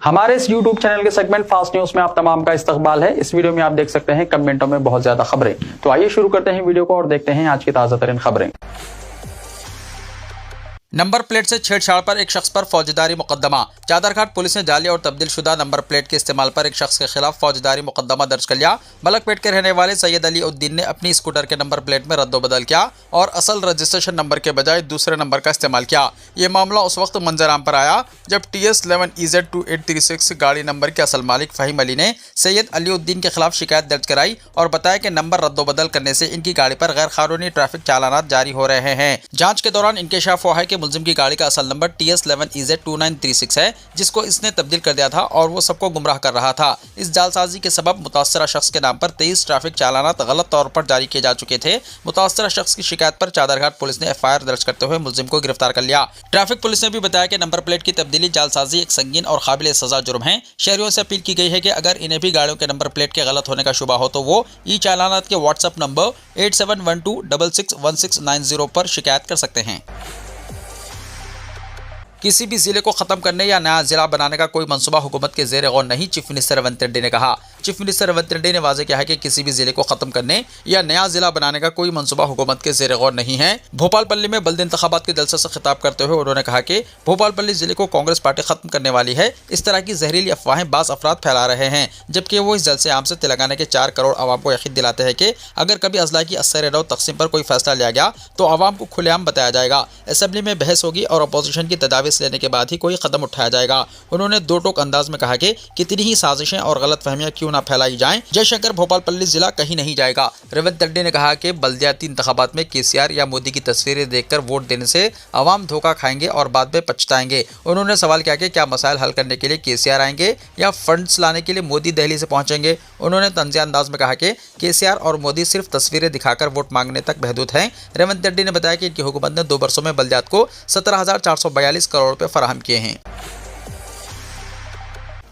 हमारे इस YouTube channel के सेगमेंट फास्ट न्यूज में आप तमाम का इस्तकबाल है। इस वीडियो में आप देख सकते हैं कमेंटों में बहुत ज्यादा खबरें। तो आइए शुरू करते हैं वीडियो को और देखते हैं आज की ताजा तरीन खबरें। नंबर प्लेट से छेड़छाड़ पर एक शख्स पर फौजदारी मुकदमा। चादरघाट पुलिस ने जाली और तब्दीलशुदा नंबर प्लेट के इस्तेमाल पर एक शख्स के खिलाफ फौजदारी मुकदमा दर्ज कर लिया। मलकपेट के रहने वाले सैयद अली उद्दीन ने अपनी स्कूटर के नंबर प्लेट में रद्दोबदल किया और असल रजिस्ट्रेशन नंबर के बजाय दूसरे नंबर का इस्तेमाल किया। ये मामला उस वक्त मंजराम पर आया जब TS11EZ2836 गाड़ी नंबर के असल मालिक फहीम अली ने सैयद अली उद्दीन के खिलाफ शिकायत दर्ज कराई और बताया कि नंबर रद्दोबदल करने से इनकी गाड़ी पर गैर कानूनी ट्रैफिक चालानात जारी हो रहे हैं। जांच के दौरान इंकशाफ हुआ है कि मुलजिम की गाड़ी का असल नंबर TS11EZ2936 है, जिसको इसने तब्दील कर दिया था और वो सबको गुमराह कर रहा था। इस जालसाजी के सबब मुतासरा शख्स के नाम पर 23 ट्रैफिक चालानात गलत तौर पर जारी किए जा चुके थे। मुतासरा शख्स की शिकायत पर चादरघाट पुलिस ने FIR दर्ज करते हुए मुलजिम को गिरफ्तार कर लिया। ट्रैफिक पुलिस ने भी बताया कि नंबर प्लेट की तब्दीली जालसाजी एक संगीन और काबिल सजा जुर्म है। शहरियों से अपील की गई है कि अगर इन्हें भी गाड़ियों के नंबर प्लेट के गलत होने का शुबा हो तो वो ई चालानात के व्हाट्सएप नंबर 8712661690 पर शिकायत कर सकते हैं। किसी भी जिले को खत्म करने या नया जिला बनाने का कोई मंसूबा हुकूमत के जेर गौर नहीं, चीफ मिनिस्टर रेवंत रेड्डी ने कहा। चीफ मिनिस्टर रेवंत रेड्डी ने वाज़ेह किया है कि किसी भी जिले को खत्म करने या नया जिला बनाने का कोई मंसूबा हुकूमत के जेर गौर नहीं है। भोपालपल्ली में बल्दी इंतखाबात के जलसे से खिताब करते हुए उन्होंने कहा कि भोपालपल्ली जिले को कांग्रेस पार्टी खत्म करने वाली है। इस तरह की जहरीली अफवाहें बाज़ अफराद फैला रहे हैं, जबकि वो इस जलसे आम से तेलंगाना के 4 करोड़ आवाम को यकीन दिलाते हैं कि अगर कभी अजला की असर रौ तकसीम पर कोई फैसला लिया गया तो आवाम को खुलेआम बताया जाएगा। असेंबली में बहस होगी और अपोजिशन की तजावीज़ लेने के बाद ही कोई कदम उठाया जाएगा। उन्होंने दो टोक अंदाज में कहा कि कितनी ही साजिशें और गलत फहमियां क्यों ना फैलाई जाएं, जयशंकर भोपालपल्ली जिला कहीं नहीं जाएगा। रेवंत रेड्डी ने कहा कि बल्दियाती इंतखाबात में केसीआर या मोदी की तस्वीरें देखकर वोट देने से आवाम धोखा खाएंगे और बाद में पछताएंगे। उन्होंने सवाल किया कि क्या मसाइल हल करने के लिए केसीआर आएंगे या फंड्स लाने के लिए मोदी दिल्ली से पहुंचेंगे। उन्होंने तंजिया अंदाज में कहा कि केसीआर और मोदी सिर्फ तस्वीरें दिखाकर वोट मांगने तक महदूद हैं। रेवंत रेड्डी ने बताया कि इनकी हुकूमत ने 2 वर्षों में बल्दियात को 17,442 करोड़ रुपए फराहम किए हैं।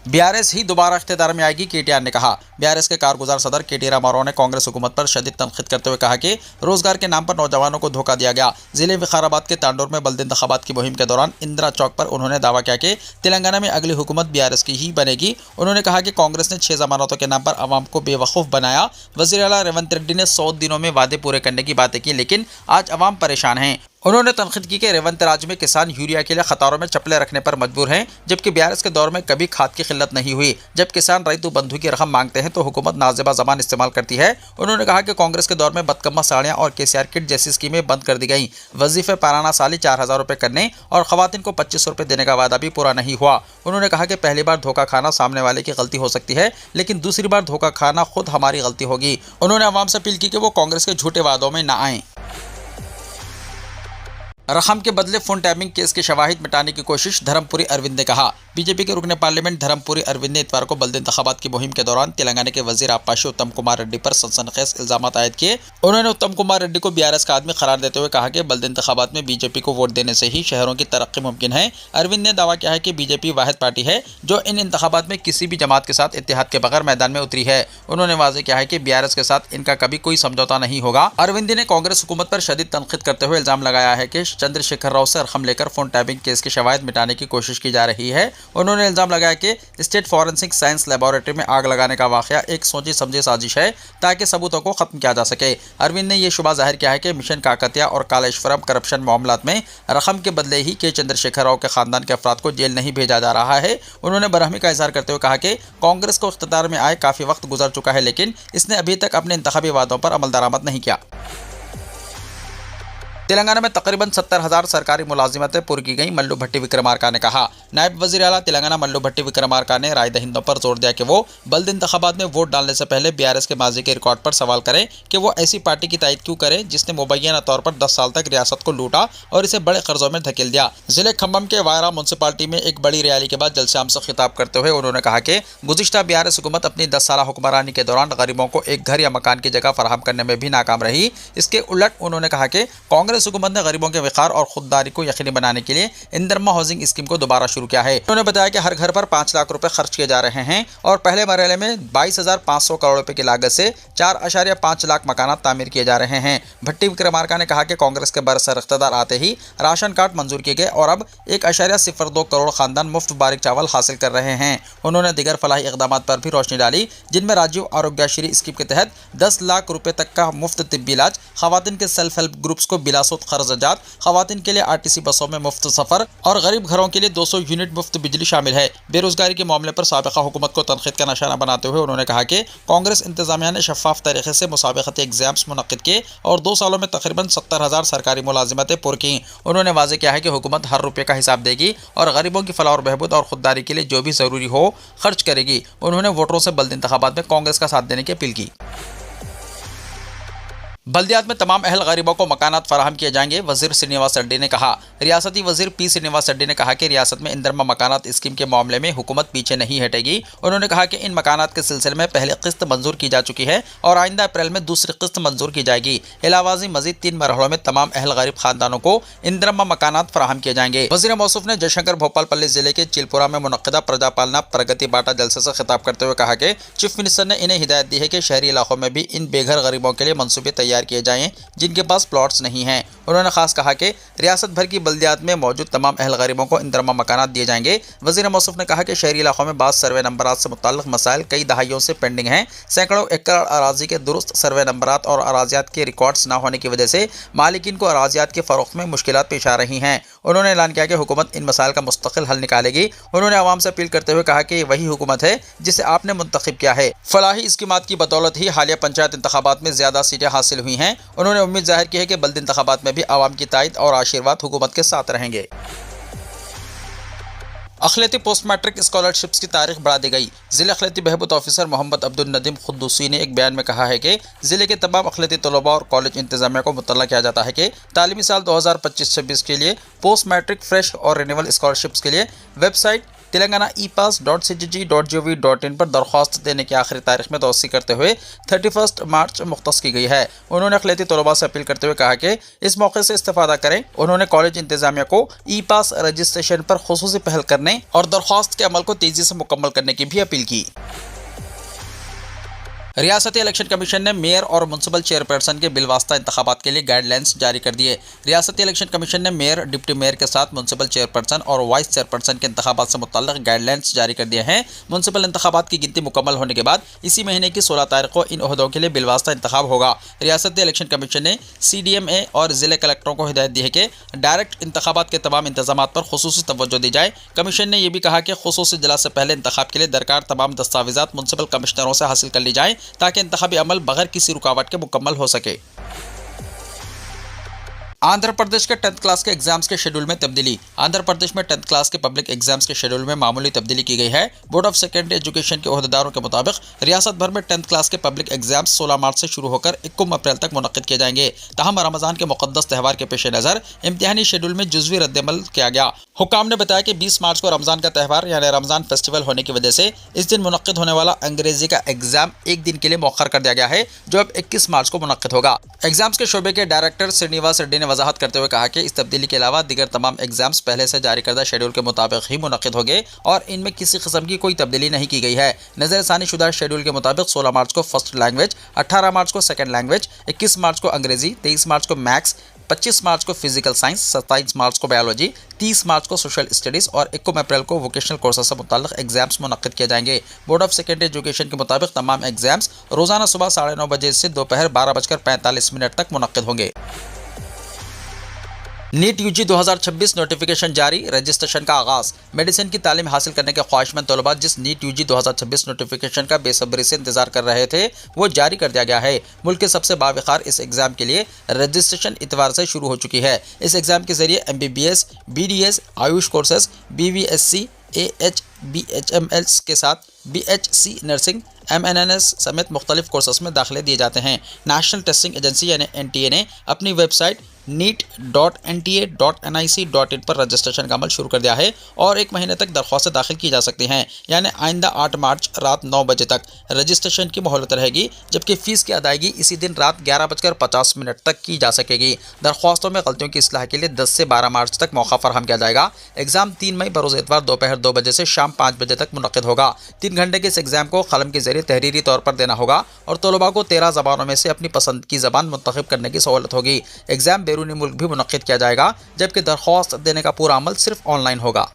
BRS ही दोबारा इख्तियार में आएगी, KTR ने कहा। BRS के कारगुजार सदर KT रामाराव ने कांग्रेस हुकूमत पर शदीद तनकीद करते हुए कहा कि रोजगार के नाम पर नौजवानों को धोखा दिया गया। जिले विकाराबाद के तांडोर में बल्दी इंतखाबात की मुहिम के दौरान इंदिरा चौक पर उन्होंने दावा किया कि तेलंगाना में अगली हुकूमत BRS की ही बनेगी। उन्होंने कहा कि कांग्रेस ने 6 जमानतों के नाम पर आवाम को बेवकूफ़ बनाया। वज़ीर आला रेवंत रेड्डी ने 100 दिनों में वादे पूरे करने की बातें की, लेकिन आज आवाम परेशान हैं। उन्होंने तनकीद की कि रेवंत राज में किसान यूरिया के लिए कतारों में चप्पलें रखने पर मजबूर हैं, जबकि BRS के दौर में कभी खाद की किल्लत नहीं हुई। जब किसान रईतु बंधु की रकम मांगते हैं तो हुकूमत नाजेबा ज़बान इस्तेमाल करती है। उन्होंने कहा कि कांग्रेस के दौर में बदकम्मा साड़ियाँ और KCR किट जैसी स्कीमें बंद कर दी गई। वजीफे पाराना साली 4,000 रुपये करने और खवातीन को 2500 रुपये देने का वादा भी पूरा नहीं हुआ। उन्होंने कहा कि पहली बार धोखा खाना सामने वाले की गलती हो सकती है, लेकिन दूसरी बार धोखा खाना खुद हमारी गलती होगी। उन्होंने आवाम से अपील की कि वो कांग्रेस के झूठे वादों में न आएँ। रकम के बदले फोन टैपिंग केस के शवाहिद मिटाने की कोशिश, धर्मपुरी अरविंद ने कहा। बीजेपी के रुकने पार्लियामेंट धर्मपुरी अरविंद ने इतवार को बल्दी इंतखाबात की मुहिम के दौरान तेलंगाना के वजीर आबपाशी उत्तम कुमार रेड्डी पर सनसनीखेज इल्जामात आयद किए। उन्होंने उत्तम कुमार रेड्डी को BRS का आदमी करार देते हुए कहा कि बल्दी इंतखाबात में बीजेपी को वोट देने से ही शहरों की तरक्की मुमकिन है। अरविंद ने दावा किया है कि बीजेपी वाहिद पार्टी है जो इन इंतखाबात में किसी भी जमात के साथ इत्तेहाद के बगैर मैदान में उतरी है। उन्होंने वाज़ेह किया है कि BRS के साथ इनका कभी कोई समझौता नहीं होगा। अरविंद ने कांग्रेस हुकूमत पर शदीद तनकीद करते हुए इल्जाम लगाया है कि चंद्रशेखर राव से रकम लेकर फोन टैपिंग केस के शवाहिद मिटाने की कोशिश की जा रही है। उन्होंने इल्जाम लगाया कि स्टेट फॉरेंसिक साइंस लेबोरेटरी में आग लगाने का वाकया एक सोची समझी साजिश है ताकि सबूतों को खत्म किया जा सके। अरविंद ने यह शुबा जाहिर किया है कि मिशन काकतिया और कालेश्वरम करप्शन मामलात में रकम के बदले ही के चंद्रशेखर राव के खानदान के अफराद को जेल नहीं भेजा जा रहा है। उन्होंने बरहमी का इजहार करते हुए कहा कि कांग्रेस को इख्तियार में आए काफ़ी वक्त गुजर चुका है, लेकिन इसने अभी तक अपने इंतखाबी वादों पर अमल दरामद नहीं किया। तेलंगाना में तकरीबन 70,000 सरकारी मुलाजिमतें पूरी की गई, मल्लू भट्टी विक्रमार्का ने कहा। नायब वज़ीर आला तेलंगाना मल्लू भट्टी विक्रमार्का ने राय दहिंदों पर जोर दिया कि वो बल्दी इंतखाबात में वोट डालने से पहले BRS के माजी के रिकॉर्ड पर सवाल करें कि वो ऐसी पार्टी की तायद क्यों करें जिसने मुबैना तौर पर 10 साल तक रियासत को लूटा और इसे बड़े कर्जों में धकेल दिया। जिले खम्भम के वायरा म्यूनसिपालिटी में एक बड़ी रैली के बाद जलसे-आम से खिताब करते हुए उन्होंने कहा कि गुज़िश्ता BRS हुकूमत अपनी 10 साल हुक्मरानी के दौरान गरीबों को एक घर या मकान की जगह फराहम करने में भी नाकाम रही। इसके उलट उन्होंने कहा कि कांग्रेस कांग्रेस हुकूमत ने गरीबों के वक़ार और खुददारी को यकीनी बनाने के लिए इंदिरा हाउसिंग स्कीम को दोबारा शुरू किया है। उन्होंने बताया कि हर घर पर 5 लाख रुपए खर्च किए जा रहे हैं और पहले मरहले में 22,500 करोड़ रुपए की लागत से 4.5 लाख मकानात तामीर किए जा रहे हैं। भट्टी विक्रमार्का ने कहा कि कांग्रेस के बरसर इख्तियार आते ही राशन कार्ड मंजूर किए गए और अब 1.02 करोड़ खानदान मुफ्त बारीक चावल हासिल कर रहे हैं। उन्होंने दीगर फलाही इक़दामात पर भी रोशनी डाली, जिनमें राजीव आरोग्यश्री स्कीम के तहत 10 लाख रुपए तक का मुफ्त तिब्बी इलाज, खवातीन के सेल्फ हेल्प ग्रुप्स को बिलासुद खर्चात, खवातीन के लिए आरटीसी बसों में मुफ्त सफर और गरीब घरों के लिए 200 यूनिट मुफ्त बिजली शामिल है। बेरोजगारी के मामले पर साबिक़ा हुकूमत को तनकीद का निशाना बनाते हुए उन्होंने कहा कि कांग्रेस इंतजामिया ने शफाफ तरीके से मुसाबक़ती एग्जाम्स मुनक्किद किए और 2 सालों में तकरीबन 70,000 सरकारी मुलाजिमतें पुर की। उन्होंने वाज़ेह किया है कि हुकूमत हर रुपये का हिसाब देगी और गरीबों की फलाह और बहबूद और खुददारी के लिए जो भी ज़रूरी हो खर्च करेगी। उन्होंने वोटरों से बल्दी इंतखाबात में कांग्रेस का साथ देने की अपील की। बल्दियात में तमाम अहल गरीबों को मकानात फराहम किए जाएंगे, वज़ीर श्रीनिवास रेड्डी ने कहा। रियासती वज़ीर पी श्रीनिवास रेड्डी ने कहा कि रियासत में इंदिरा मकानात स्कीम के मामले में हुकूमत पीछे नहीं हटेगी। उन्होंने कहा कि इन मकानात के सिलसिले में पहले किस्त मंजूर की जा चुकी है और आइंदा अप्रैल में दूसरी किस्त मंजूर की जाएगी। इलावाज़ी मजीद 3 मरहलों में तमाम अहल गरीब खानदानों को इंदिरा मकानात फराहम किए जाएंगे। वज़ीर मौसूफ ने जयशंकर भोपालपल्ली जिले के चिलपुरा में मुनक्किदा प्रजापालना प्रगति बाटा जलसे से खिताब करते हुए कहा कि चीफ मिनिस्टर ने इन्हें हिदायत दी है कि शहरी इलाकों में भी इन बेघर गरीबों के लिए मनसूबे तैयार किए जाएँ जिनके पास प्लॉट्स नहीं हैं। उन्होंने खास कहा कि रियासत भर की बल्दियात में मौजूद तमाम अहल गरीबों को इंदिरा मकानात दिए जाएंगे। वज़ीर मौसूफ ने कहा कि शहरी इलाकों में बाज़ सर्वे नंबरात से मुताल्लिक़ मसाइल कई दहाइयों से पेंडिंग हैं। सैकड़ों एकड़ अराजी के दुरुस्त सर्वे नंबरात और अराजियात के रिकॉर्ड्स न होने की वजह से मालिकीन को अराजियात के फ़रोख्त में मुश्किलात पेश आ रही हैं। उन्होंने ऐलान किया कि हुकूमत इन मसाइल का मुस्तकिल हल निकालेगी। उन्होंने आवाम से अपील करते हुए कहा कि वही हुकूमत है जिसे आपने मुंतखब किया है। फलाही स्कीमात की बदौलत ही हालिया पंचायत इंतखाबात में ज़्यादा सीटें हासिल हुई हैं। उन्होंने उम्मीद जाहिर की है कि बल्दी इंतखाबात में भी आवाम की तायद और आशीर्वाद हुकूमत के साथ रहेंगे। अखिलती पोस्ट मैट्रिक स्कॉलरशिप्स की तारीख बढ़ा दी गई। ज़िला अखिलती बहबूद ऑफिसर मोहम्मद अब्दुल नदीम खुद्दूसी ने एक बयान में कहा है कि ज़िले के तमाम अखिलती तलबा और कॉलेज इंतजामिया को मुतल्ला किया जाता है कि तालीमी साल 2025-26 के लिए पोस्ट मैट्रिक फ्रेश और रिन्यूअल स्कॉलरशिप्स के लिए वेबसाइट तेलंगाना epass.cgg.gov.in पर दरख्वास्त देने की आखिरी तारीख में तोसी करते हुए 31 मार्च मुख्तस की गई है। उन्होंने अखिलती तलबा से अपील करते हुए कहा कि इस मौके से इस्तेफादा करें। उन्होंने कॉलेज इंतजामिया को ई-पास रजिस्ट्रेशन पर खुसूसी पहल करने और दरख्वास्त के अमल को तेज़ी से मुकम्मल करने की भी अपील की। रियासती इलेक्शन कमीशन ने मेयर और म्यूनसिपल चेयरपर्सन के बिलवास्ता इंतखाबात के लिए गाइडलाइंस जारी कर दिए। रियासती इलेक्शन कमीशन ने मेयर, डिप्टी मेयर के साथ म्यूनसिपल चेयरपर्सन और वाइस चेयरपर्सन के इंतखाबात से मुतल्लिक़ गाइडलाइंस जारी कर दिए हैं। म्यूनसिपल इंतखाबात की गिनती मुकम्मल होने के बाद इसी महीने की 16 तारीख को इन ओहदों के लिए बिलवास्ता इंतखाब होगा। रियासती इलेक्शन कमीशन ने CDMA और ज़िले कलेक्टरों को हिदायत दी है कि डायरेक्ट इंतखाबात के तमाम इंतजामात पर खुसूसी तवज्जो दी जाए। कमीशन ने यह भी कहा कि खुसूसी इजलास से पहले इंतखाब के लिए दरकार तमाम दस्तावेज़ात म्यूनसिपल कमिश्नरों से हासिल कर ली जाए ताकि इंतखाबी अमल बगैर किसी रुकावट के मुकम्मल हो सके। आंध्र प्रदेश के 10th क्लास के एग्जाम्स के शेड्यूल में तब्दीली। आंध्र प्रदेश में 10th क्लास के पब्लिक एग्जाम्स के शेड्यूल में मामूली तब्दीली की गई है। बोर्ड ऑफ सेकेंडरी एजुकेशन के ओहदेदारों के मुताबिक रियासत भर में 10th क्लास के पब्लिक एग्जाम्स 16 मार्च से शुरू होकर 21 अप्रैल तक मुनक्किद किए जाएंगे। ताहम रमज़ान के मुक़द्दस त्यौहार के पेश नज़र इम्तिहानी शेड्यूल में जुज़वी रद्दअमल किया गया। हुकाम ने बताया कि 20 मार्च को रमज़ान का त्यौहार यानी रमज़ान फेस्टिवल होने की वजह से इस दिन मुनक्किद होने वाला अंग्रेजी का एग्जाम एक दिन के लिए मौखर कर दिया गया है, जो अब 21 मार्च को मुनक्किद होगा। एग्जाम्स के शोबे के डायरेक्टर श्रीनिवास रेड्डी ने वजाहत करते हुए कहा कि इस तब्दीली के अलावा दीगर तमाम एग्जाम्स पहले से जारी करदा शेड्यूल के मुताबिक ही मुनक्किद होंगे और इनमें किसी किस्म की कोई तब्दीली नहीं की गई है। नज़रसानी शुदा शेड्यूल के मुताबिक 16 मार्च को फर्स्ट लैंग्वेज, 18 मार्च को सेकंड लैंग्वेज, 21 मार्च को अंग्रेजी, 23 मार्च को मैथ्स, 25 मार्च को फिजिकल साइंस, 27 मार्च को बायोलॉजी, 30 मार्च को सोशल स्टडीज़ और 21 अप्रैल को वोकेशनल कोर्सेज से मुताल्लिक़ एग्जाम्स मुनक्किद किए जाएंगे। बोर्ड ऑफ सेकेंडरी एजुकेशन के मुताबिक तमाम एग्जाम्स रोज़ाना सुबह 9:30 बजे से दोपहर 12:45 तक मुनक्किद होंगे। नीट UG 2026 नोटिफिकेशन जारी, रजिस्ट्रेशन का आगाज़। मेडिसिन की तालीम हासिल करने के ख्वाहिशमंद तलबा जिस नीट UG 2026 नोटिफिकेशन का बेसब्री से इंतजार कर रहे थे वो जारी कर दिया गया है। मुल्क के सबसे बावकार इस एग्ज़ाम के लिए रजिस्ट्रेशन इतवार से शुरू हो चुकी है। इस एग्ज़ाम के जरिए MBBS, BDS, Ayush courses, BVSC, AH BHMLs के साथ BHC नर्सिंग MNNS समेत मुख्तलिफ कोर्सेस में दाखिले दिए जाते हैं। नेशनल टेस्टिंग एजेंसी यानी NTA ने अपनी वेबसाइट neet.nta.nic.in पर रजिस्ट्रेशन का अमल शुरू कर दिया है और 1 महीने तक दरख्वास्तें दाखिल की जा सकती हैं। यानी आइंदा 8 मार्च रात 9 बजे तक रजिस्ट्रेशन की मोहलत रहेगी, जबकि फ़ीस की अदायगी इसी दिन रात 11:50 तक की जा सकेगी। दरख्वास्तों में गलतियों की इस्लाह के लिए 10 से 12 मार्च तक मौका फराहम किया जाएगा। एग्ज़ाम 3 मई बरोज़ इतवार दोपहर 2 बजे से शाम 5 बजे तक मुनक़िद होगा। 3 घंटे के इस एग्ज़ाम को कलम के जरिए तहरीरी तौर पर देना होगा और तलबा को 13 ज़बानों में से अपनी पसंद की ज़बान मुंतखब करने की सहूलत होगी। एग्ज़ाम बैरूनी मुल्क भी मुनक़िद किया जाएगा, जबकि दरख्वास्त देने का पूरा अमल सिर्फ ऑनलाइन होगा।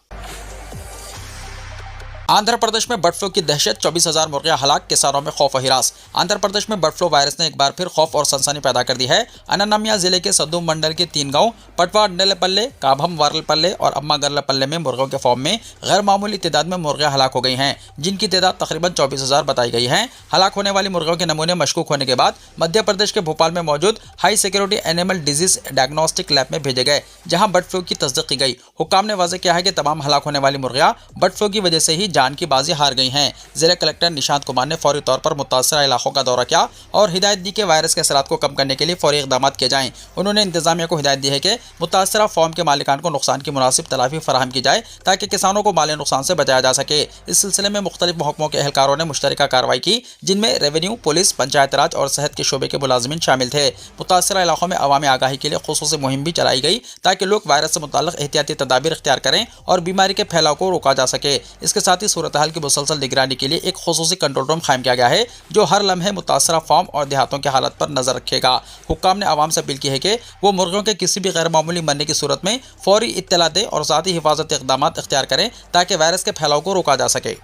आंध्र प्रदेश में बर्ड फ्लू की दहशत, 24,000 मुर्गियां हलाक, किसानों में खौफ और हिरास। आंध्र प्रदेश में बर्ड फ्लू वायरस ने एक बार फिर खौफ और सनसनी पैदा कर दी है। अनन्नमया जिले के सद्दूम मंडल के 3 गांव पटवाडनेलपल्ले, काभम वारलपल्ले और अम्मागर्लपल्ले में मुर्गों के फॉर्म में गैर मामूली तादाद में मुर्गियां हलाक हो गई हैं, जिनकी तादाद तकरीबन 24,000 बताई गई है। हलाक होने वाली मुर्गियों के नमूने मशकूक होने के बाद मध्य प्रदेश के भोपाल में मौजूद high security animal disease diagnostic lab में भेजे गए, जहां बर्ड फ्लू की तस्दीक की गई। हुक्काम ने वाज़ेह किया है कि तमाम हलाक होने वाली मुर्गियां बर्ड फ्लू की वजह से ही जान की बाजी हार गई हैं। जिला कलेक्टर निशांत कुमार ने फौरी तौर पर मुतासरा इलाकों का दौरा किया और हिदायत दी कि वायरस के असरात को कम करने के लिए फौरी इक़दाम किए जाएं। उन्होंने इंतजामिया को हिदायत दी है कि मुतासरा फार्म के मालिकान को नुकसान की मुनासिब तलाफी फराहम की जाए, ताकि किसानों को माली नुकसान से बचाया जा सके। इस सिलसिले में मुख्तलिफ महकमों के एहलकारों ने मुश्तरका कार्रवाई की, जिनमें रेवेन्यू, पुलिस, पंचायत राज और सेहत के शोबे के मुलाजिमीन शामिल थे। मुतासरा इलाकों में अवामी आगाही के लिए खुसूसी मुहिम भी चलाई गई, ताकि लोग वायरस से मुताल्लिक़ एहतियाती तदाबीर इख्तियार करें और बीमारी के फैलाव को रोका जा सके। इसके साथ ही सूरत हाल की मुसलसल निगरानी के लिए एक खुसूसी कंट्रोल रूम कायम किया गया है, जो हर लम्हे मुतासरा फार्म और देहातों की हालत पर नजर रखेगा। हुक्काम ने आवाम से अपील की है कि वो मुर्गियों के किसी भी गैर मामूली मरने की सूरत में फौरी इत्तला दें और ज़ाती हिफाजती इक़दाम इख्तियार करें, ताकि वायरस के फैलाव को रोका जा सके।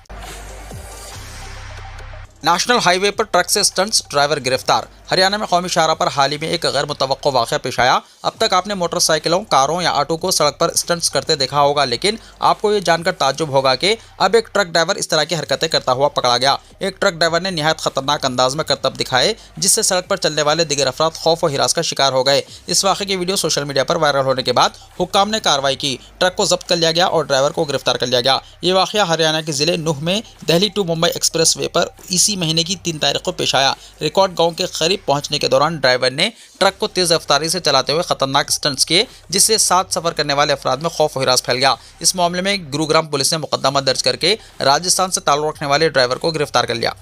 नेशनल हाईवे पर ट्रक से स्टंट्स, ड्राइवर गिरफ्तार। हरियाणा में कौमी शाहरा पर हाल ही में एक गैर मुतवक्को वाक़या पेश आया। अब तक आपने मोटरसाइकिलों, कारों या ऑटो को सड़क पर स्टंट्स करते देखा होगा, लेकिन आपको ये जानकर ताज्जुब होगा कि अब एक ट्रक ड्राइवर इस तरह की हरकतें करता हुआ पकड़ा गया। एक ट्रक ड्राइवर ने निहायत खतरनाक अंदाज में करतब दिखाए, जिससे सड़क पर चलने वाले दिगर अफराद खौफ और हिरास का शिकार हो गए। इस वाक़े की वीडियो सोशल मीडिया पर वायरल होने के बाद हुक्काम ने कार्रवाई की, ट्रक को जब्त कर लिया गया और ड्राइवर को गिरफ्तार कर लिया गया। ये वाक़या हरियाणा के ज़िले नूह में Delhi to Mumbai expressway पर इसी महीने की 3 तारीख को पेश आया। रिकॉर्ड गांव के करीब पहुंचने के दौरान ड्राइवर ने ट्रक को तेज रफ्तारी से चलाते हुए खतरनाक स्टंट्स किए, जिससे साथ सफर करने वाले अफराद में खौफ और हिरास फैल गया। इस मामले में गुरुग्राम पुलिस ने मुकदमा दर्ज करके राजस्थान से ताल्लुक रखने वाले ड्राइवर को गिरफ्तार कर लिया।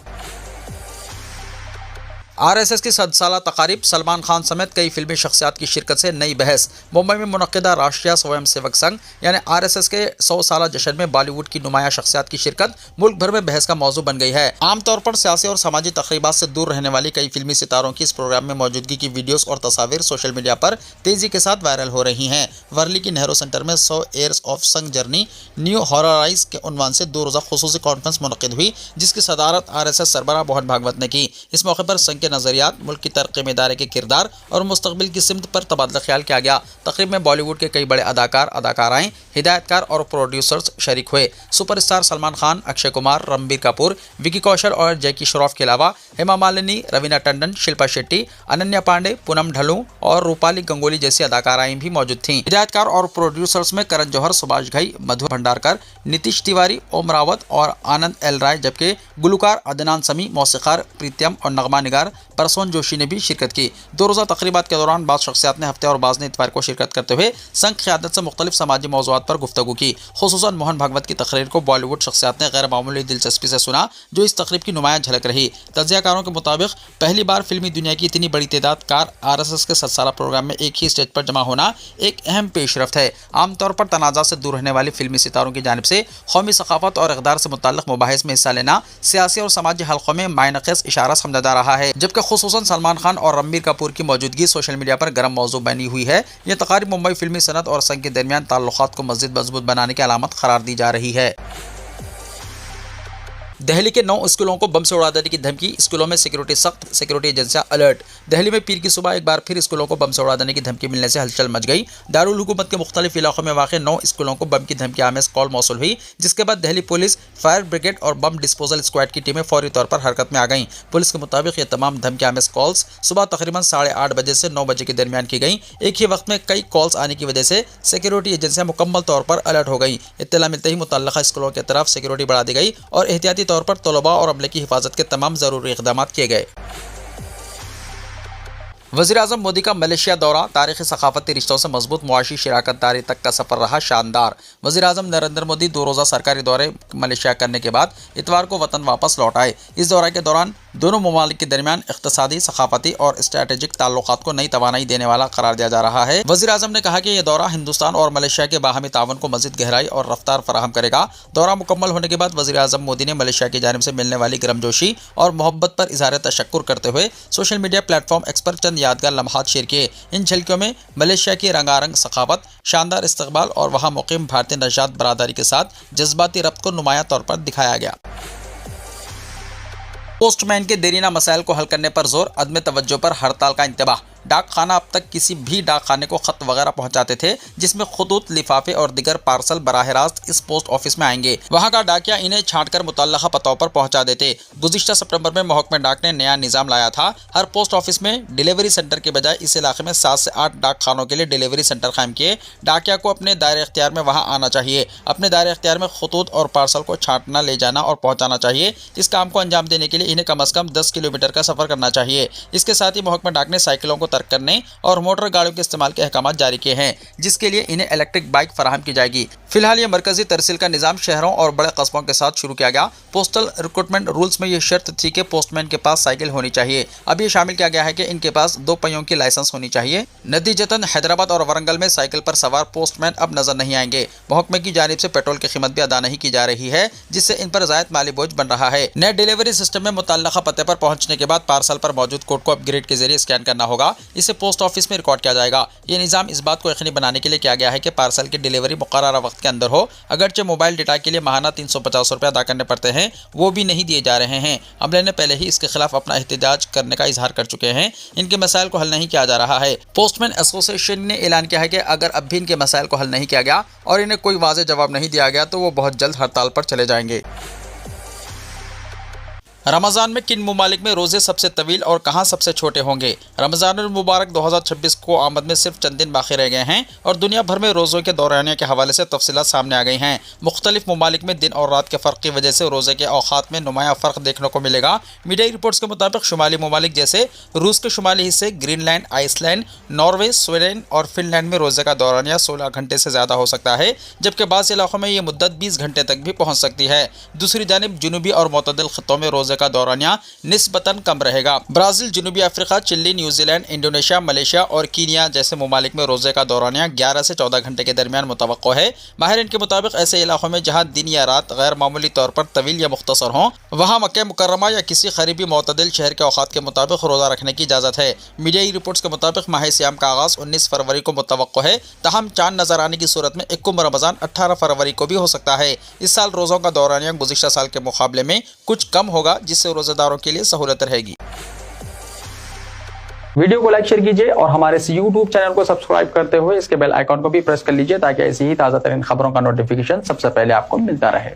RSS की 100 साला तकारीब, सलमान खान समेत कई फिल्मी शख्सियात की शिरकत से नई बहस। मुंबई में मुनक्किदा राष्ट्रीय स्वयं सेवक संघ यानी RSS के 100 साला जश्न में बॉलीवुड की नुमाया शख्सियात की शिरकत मुल्क भर में बहस का मौजू बन गई है। आमतौर पर सियासी और समाजी तकरीबात से दूर रहने वाली कई फिल्मी सितारों की इस प्रोग्राम में मौजूदगी की वीडियोस और तस्वीर सोशल मीडिया पर तेजी के साथ वायरल हो रही हैं। वर्ली की नेहरू सेंटर में 100 ईयर्स ऑफ संघ जर्नी न्यू हॉरराइज के उन्वान से 2 रोज़ा खुसूसी कॉन्फ्रेंस मुनक्किद हुई, जिसकी सदारत RSS सरबराह मोहन भागवत ने की। इस मौके पर संघ के नजरियात, मुल्क की तरक्की में इदारे के किरदार और मुस्तकबिल की सिमत पर तबादला ख्याल किया गया। तकरीब में बॉलीवुड के कई बड़े अदाकार, अदाकाराएं, हिदायतकार और प्रोड्यूसर्स शरीक हुए। सुपरस्टार सलमान खान, अक्षय कुमार, रणबीर कपूर, विकी कौशल और जैकी श्रॉफ के अलावा हेमा मालिनी, रवीना टंडन, शिल्पा शेट्टी, अनन्या पांडे, पूनम ढल्लू और रूपाली गंगोली जैसी अदाकाराएं भी मौजूद थीं। हिदायतकार और प्रोड्यूसर्स में करण जौहर, सुभाष घई, मधु भंडारकर, नीतीश तिवारी, ओम रावत और आनंद एल राय, जबकि गुलकार अदनान समी, मौसीकार प्रीतम और नगमा निगार परसोन जोशी ने भी शिरकत की। 2 रोज़ा तकरीबात के दौरान बाज़ शख्सियात ने हफ्ते और बाज़ ने इतवार को शिरकत करते हुए संघ क़यादत से मुख्तलिफ समाजी मौज़ूआत पर गुफ्तगू की। खुसूसन मोहन भागवत की तकरीर को बॉलीवुड शख्सियात ने गैर मामूली दिलचस्पी से सुना, जो इस तकरीब की नुमाया झलक रही। तज्ज़ियाकारों के मुताबिक पहली बार फिल्मी दुनिया की इतनी बड़ी तादाद कार RSS के 100 साला प्रोग्राम में एक ही स्टेज पर जमा होना एक अहम पेशरफ्त है। आमतौर पर तनाज़ा से दूर रहने वाले फिल्मी सितारों की जानिब से कौमी सकाफत और इक़दार से मुताल्लिक़ मुबाहिस में हिस्सा लेना सियासी और समाजी हलक़ों में मायनक़ीस इशारा समझा जा रहा है, जबकि खुसूसन सलमान खान और रणबीर कपूर की मौजूदगी सोशल मीडिया पर गर्म मौजू बनी हुई है। यह तकारीब मुंबई फिल्मी सनत और संघ के दरमियान ताल्लुकात को मज़ीद मजबूत बनाने की अलामत करार दी जा रही है। दिल्ली के 9 स्कूलों को बम से उड़ा देने की धमकी, स्कूलों में सिक्योरिटी सख्त, सिक्योरिटी एजेंसियां अलर्ट। दिल्ली में पीर की सुबह एक बार फिर स्कूलों को बम से उड़ा देने की धमकी मिलने से हलचल मच गई। दारुल हुकूमत के मुख्तलिफ इलाकों में वाक़ 9 स्कूलों को बम की धमकी आमेज कॉल मौसूल हुई, जिसके बाद दिल्ली पुलिस, फायर ब्रिगेड और बम डिस्पोजल स्क्वाड की टीमें फौरी तौर पर हरकत में आ गईं। पुलिस के मुताबिक ये तमाम धमकी आमेज कॉल्स सुबह तकरीबन 8:30 बजे से 9 बजे के दरमियान की गई। एक ही वक्त में कई कॉल्स आने की वजह से सिक्योरिटी एजेंसियां मुकम्मल तौर पर अलर्ट हो गई। इत्तला मिलते ही मुतल्लिका स्कूलों की तरफ सिक्योरिटी बढ़ा दी गई और एहतियाती तौर पर तलबा और अमले की हिफाजत के तमाम ज़रूरी इक़दाम किए गए। वज़ीर-ए-आज़म मोदी का मलेशिया दौरा, तारीख़ी सकाफ़ती रिश्तों से मजबूत मुआशी शराकतदारी तक का सफ़र रहा शानदार। वज़ीर-ए-आज़म नरेंद्र मोदी 2 रोज़ा सरकारी दौरे मलेशिया करने के बाद इतवार को वतन वापस लौट आए। इस दौरे के दौरान दोनों ममालिक के दरमियान इक़्तिसादी, सकाफ़ती और स्ट्रैटेजिक ताल्लुक़ात को नई तवानाई देने वाला करार दिया जा रहा है। वज़ीर-ए-आज़म ने कहा कि यह दौरा हिंदुस्तान और मलेशिया के बाहमी तावन को मज़ीद गहराई और रफ्तार फराहम करेगा। दौरा मुकम्मल होने के बाद वज़ीर-ए-आज़म मोदी ने मलेशिया की जानिब से मिलने वाली गर्मजोशी और मोहब्बत पर इज़हार तशक्कुर करते हुए सोशल मीडिया प्लेटफॉर्म एक्स पर चंद यादगार लम्हात शेयर किए। इन झलकियों में मलेशिया की रंगारंग सखावत, शानदार इस्तकबाल और वहाँ मुकीम भारतीय नजात बरादरी के साथ जज्बाती रब्त को नुमाया तौर पर दिखाया गया। पोस्टमैन के देरीना मसाइल को हल करने पर जोर, अदम तवज्जो पर हड़ताल का इंतबाह। डाक खाना अब तक किसी भी डाक खाने को खत वगैरह पहुंचाते थे, जिसमें खतूत, लिफाफे और दिगर पार्सल बराह रास्त इस पोस्ट ऑफिस में आएंगे। वहां का डाकिया इन्हें छांटकर मुतल्लका पतों पर पहुंचा देते। गुज़िश्ता सितंबर में महकमे डाक ने नया निज़ाम लाया था। हर पोस्ट ऑफिस में डिलीवरी सेंटर के बजाय इस इलाके में 7 से 8 डाक खानों के लिए डिलीवरी सेंटर कायम किए। डाकिया को अपने दायरे इख्तियार में वहां आना चाहिए। अपने दायरे इख्तियार में खतूत और पार्सल को छांटना, ले जाना और पहुँचाना चाहिए। इस काम को अंजाम देने के लिए इन्हें कम अज़ कम 10 किलोमीटर का सफ़र करना चाहिए। इसके साथ ही महकमा डाक ने साइकिलों को तर्क करने और मोटर गाड़ियों के इस्तेमाल के अहकाम जारी किए हैं, जिसके लिए इन्हें इलेक्ट्रिक बाइक फराहम की जाएगी। फिलहाल ये मरकजी तरसील का निज़ाम शहरों और बड़े कस्बों के साथ शुरू किया गया। पोस्टल रिक्रूटमेंट रूल्स में ये शर्त थी कि पोस्टमैन के पास साइकिल होनी चाहिए। अब ये शामिल किया गया है कि इनके पास 2 पहियों की लाइसेंस होनी चाहिए। नतीजतन हैदराबाद और वरंगल में साइकिल पर सवार पोस्टमैन अब नजर नहीं आएंगे। महकमे की जानिब से पेट्रोल की कीमत भी अदा नहीं की जा रही है, जिससे इन पर ज़ायद माली बोझ बन रहा है। नए डिलीवरी सिस्टम में मुतल्लका पते पर पहुंचने के बाद पार्सल पर मौजूद कोड को अपग्रेड के जरिए स्कैन करना होगा। इसे पोस्ट ऑफिस में रिकॉर्ड किया जाएगा। ये निज़ाम इस बात को यकीनी बनाने के लिए किया गया है कि पार्सल की डिलीवरी मुकर्ररा वक्त के अंदर हो। अगरचे मोबाइल डेटा के लिए माहाना 350 रुपये अदा करने पड़ते हैं, वो भी नहीं दिए जा रहे हैं। अमले ने पहले ही इसके खिलाफ अपना एहतजाज करने का इजहार कर चुके हैं। इनके मसाइल को हल नहीं किया जा रहा है। पोस्टमैन एसोसिएशन ने ऐलान किया है कि अगर अब भी इनके मसाइल को हल नहीं किया गया और इन्हें कोई वाज़ेह जवाब नहीं दिया गया तो वो बहुत जल्द हड़ताल पर चले जाएंगे। रमज़ान में किन मुमालिक में रोज़े सबसे तवील और कहाँ सबसे छोटे होंगे? रमज़ानुल मुबारक 2026 को आमद में सिर्फ चंद दिन बाकी रह गए हैं और दुनिया भर में रोज़ों के दौरानिया के हवाले से तफसीलात सामने आ गई हैं। मुख्तलिफ मुमालिक में दिन और रात के फ़र्क की वजह से रोज़े के औक़ात में नुमाया फ़र्क देखने को मिलेगा। मीडिया रिपोर्ट्स के मुताबिक शुमाली मुमालिक जैसे रूस के शुमाली हिस्से, ग्रीनलैंड, आइसलैंड, नॉर्वे, स्वीडन और फिनलैंड में रोज़े का दौरानिया 16 घंटे से ज़्यादा हो सकता है, जबकि बाज़ इलाक़ों में ये मुद्दत 20 घंटे तक भी पहुँच सकती है। दूसरी जानिब जुनूबी और मुतदिल ख़ित्तों में रोज़े का दौरानिया निस्बतन कम रहेगा। ब्राज़ील, जनूबी Africa, Chile, New Zealand, Indonesia, Malaysia और कीनिया जैसे मुमालिक में रोज़े का दौरानिया 11 से 14 घंटे के दरमियान मुतवक्को है। माहिरीन के मुताबिक ऐसे इलाकों में जहां दिन या रात गैर मामूली तौर पर तवील या मुख्तसर हों, वहां मक्का मुकर्रमा या किसी करीबी मुतदिल शहर के औक़ात के मुताबिक रोज़ा रखने की इजाज़त है। मीडिया रिपोर्ट्स के मुताबिक माह सियाम का आगाज़ 19 फरवरी को मुतवक्को है। तहम चांद नजर आने की सूरत में इक्कुम रमज़ान 18 फरवरी को भी हो सकता है। इस साल रोज़ों का दौरानिया गुज़िश्ता साल के मुकाबले में कुछ कम होगा, जिससे रोज़ेदारों के लिए सहूलत रहेगी। वीडियो को लाइक शेयर कीजिए और हमारे इस YouTube चैनल को सब्सक्राइब करते हुए इसके बेल आइकॉन को भी प्रेस कर लीजिए ताकि ऐसी ही ताज़ा तरीन खबरों का नोटिफिकेशन सबसे पहले आपको मिलता रहे।